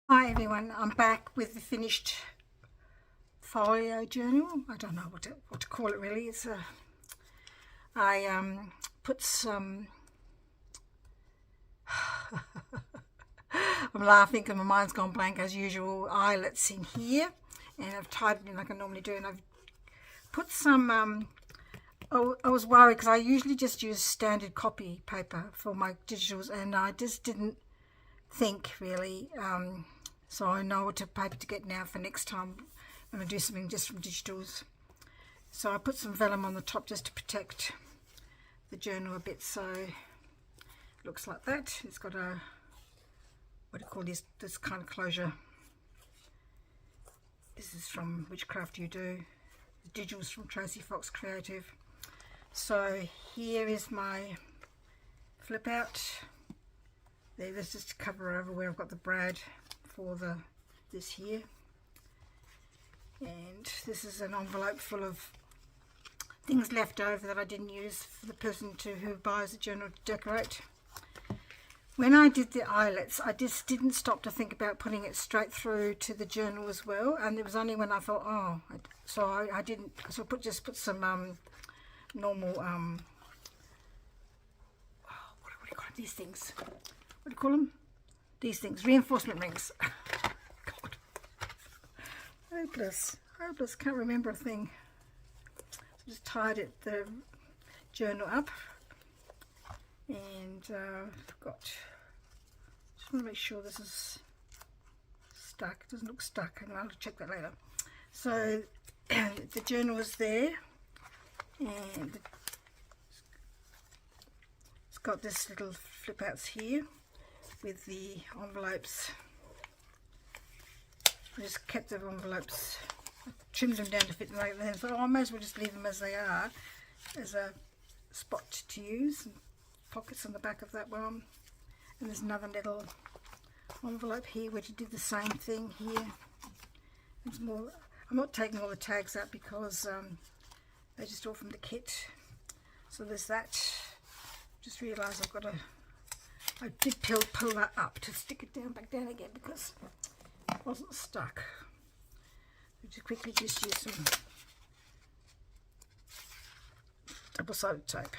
Hi everyone, I'm back with the finished Folio journal. I don't know what to call it really. I put some. I'm laughing because my mind's gone blank as usual. Eyelets in here, and I've tied it in like I normally do, and I've put some. I was worried because I usually just use standard copy paper for my digitals, and I just didn't think really. So I know what paper to get now for next time when I do something just from digitals. So I put some vellum on the top just to protect the journal a bit. So it looks like that. It's got a, what do you call this kind of closure. This is from Witchcraft You Do. The digitals from Tracy Fox Creative. So here is my flip out. There's just a cover over where I've got the brad for this here, and this is an envelope full of things left over that I didn't use for the person who buys the journal to decorate. When I did the eyelets, I just didn't stop to think about putting it straight through to the journal as well, and it was only when I thought, I didn't. So I just put some normal what do you call these things? What do you call them? These things, reinforcement rings. God, hopeless, can't remember a thing. So just tied the journal up, and just want to make sure this is stuck. It doesn't look stuck. Anyway, I'll check that later. So the journal is there, and it's got this little flip outs here with the envelopes. I just kept the envelopes, trimmed them down to fit them like that. So I might as well just leave them as they are, as a spot to use. And pockets on the back of that one. And there's another little envelope here where you did the same thing here. There's more. I'm not taking all the tags out because they're just all from the kit. So there's that. Just realised I did pull that up to stick it back down again because it wasn't stuck. So just quickly use some double-sided tape.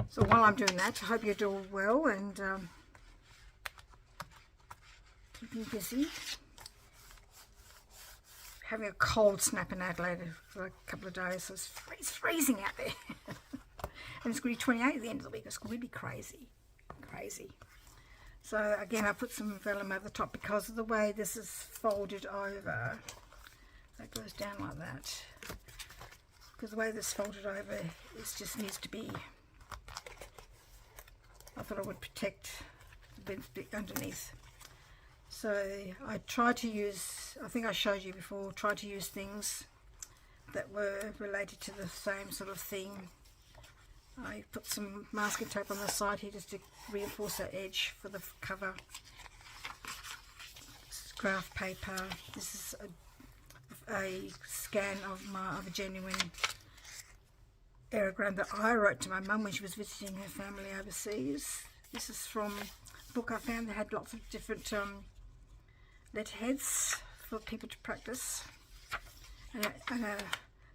So while I'm doing that, I hope you're doing well and keeping busy. Having a cold snap in Adelaide for a couple of days, so it's freezing out there. And it's going to be 28 at the end of the week. It's going to be crazy. So again, I put some vellum over the top because of the way this is folded over. That goes down like that. Because the way this is folded over, it just needs to be. I thought I would protect the bit underneath. So I tried to use, I think I showed you before, tried to use things that were related to the same sort of theme. I put some masking tape on the side here just to reinforce that edge for the cover. This is graph paper. This is a scan of a genuine aerogram that I wrote to my mum when she was visiting her family overseas. This is from a book I found that had lots of different letterheads for people to practice, and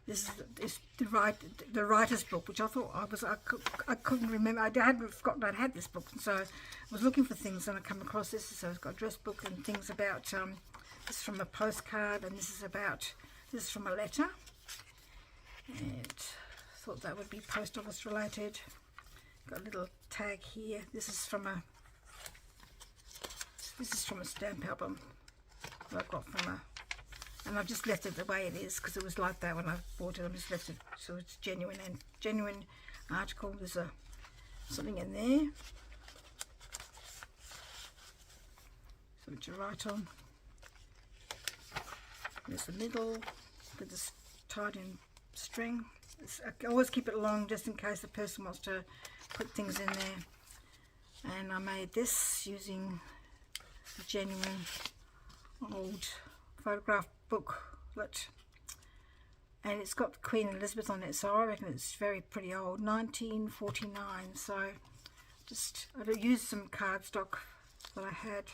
this is the writer's book, which I thought I couldn't remember. I hadn't forgotten I'd had this book, and so I was looking for things, and I come across this. So it's got a dress book and things about this is from a postcard, and this is from a letter, and thought that would be post office related. Got a little tag here. This is from a stamp album that I got from and I've just left it the way it is because it was like that when I bought it. I just left it so it's genuine article. There's something in there, something to write on. There's the middle with this tied in string. I always keep it long just in case the person wants to put things in there. And I made this using a genuine old photograph booklet, and it's got Queen Elizabeth on it, so I reckon it's pretty old, 1949. So just I used some cardstock that I had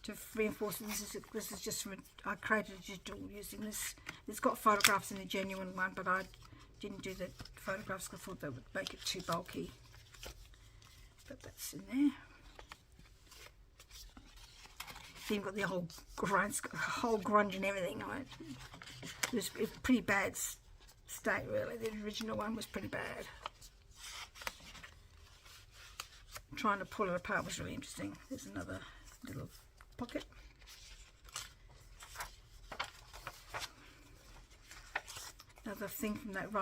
to reinforce it. This is just from I created a digital using this. It's got photographs in the genuine one, but I didn't do the photographs because I thought that would make it too bulky. But that's in there. Then you've got the whole grunge and everything on it. It was a pretty bad state, really. The original one was pretty bad. Trying to pull it apart was really interesting. There's another little pocket. Another thing from that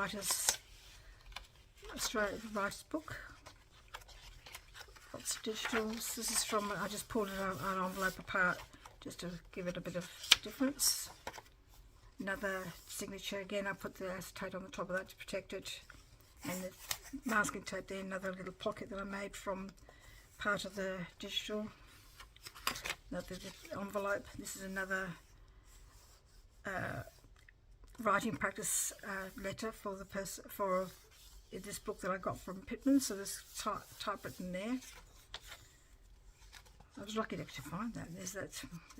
Australian writer's book. Lots of digitals. This is from, I just pulled an envelope apart just to give it a bit of difference. Another signature again, I put the acetate on the top of that to protect it. And the masking tape there, another little pocket that I made from part of the digital. Another envelope. This is another writing practice letter for the person for this book that I got from Pitman. So this typewritten there. I was lucky to actually find that. There's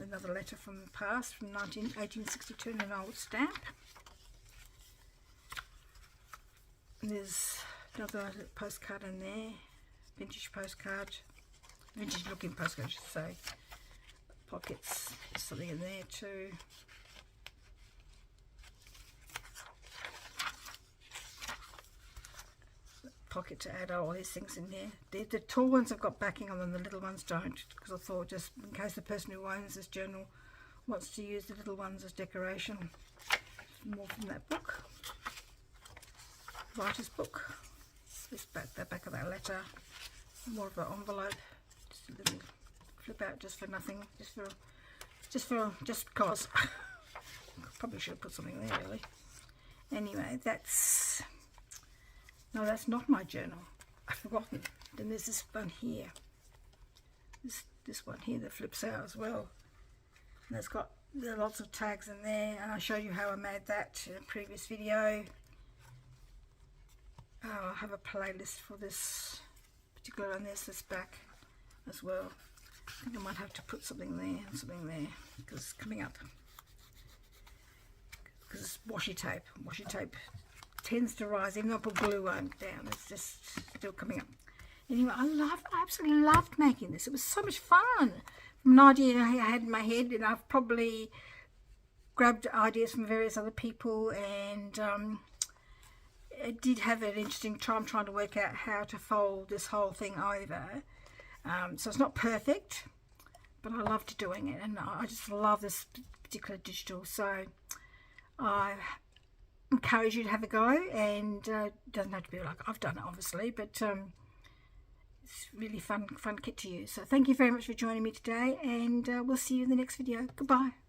another letter from the past, from 1862, and an old stamp. And there's another postcard in there, vintage postcard, vintage looking postcard I should say. Pockets, there's something in there too. Pocket to add all these things in there. The tall ones have got backing on them, the little ones don't, because I thought just in case the person who owns this journal wants to use the little ones as decoration. More from that book, writer's book. This the back of that letter, more of an envelope, just a little flip out just for nothing, just because. Probably should have put something there really. Anyway, no, that's not my journal. I've forgotten. Then there's this one here. This one here that flips out as well. And there are lots of tags in there, and I showed you how I made that in a previous video. Oh, I have a playlist for this particular, and there's this back as well. I think I might have to put something there and something there because it's coming up. Because it's washi tape. Washi tape tends to rise, even though I put glue on down, it's just still coming up. Anyway, I absolutely loved making this. It was so much fun. From an idea I had in my head, and I've probably grabbed ideas from various other people, and I did have an interesting time trying to work out how to fold this whole thing over. So it's not perfect, but I loved doing it, and I just love this particular digital. So I encourage you to have a go, and it doesn't have to be like I've done it obviously, but it's really fun kit to use. So thank you very much for joining me today, and we'll see you in the next video. Goodbye.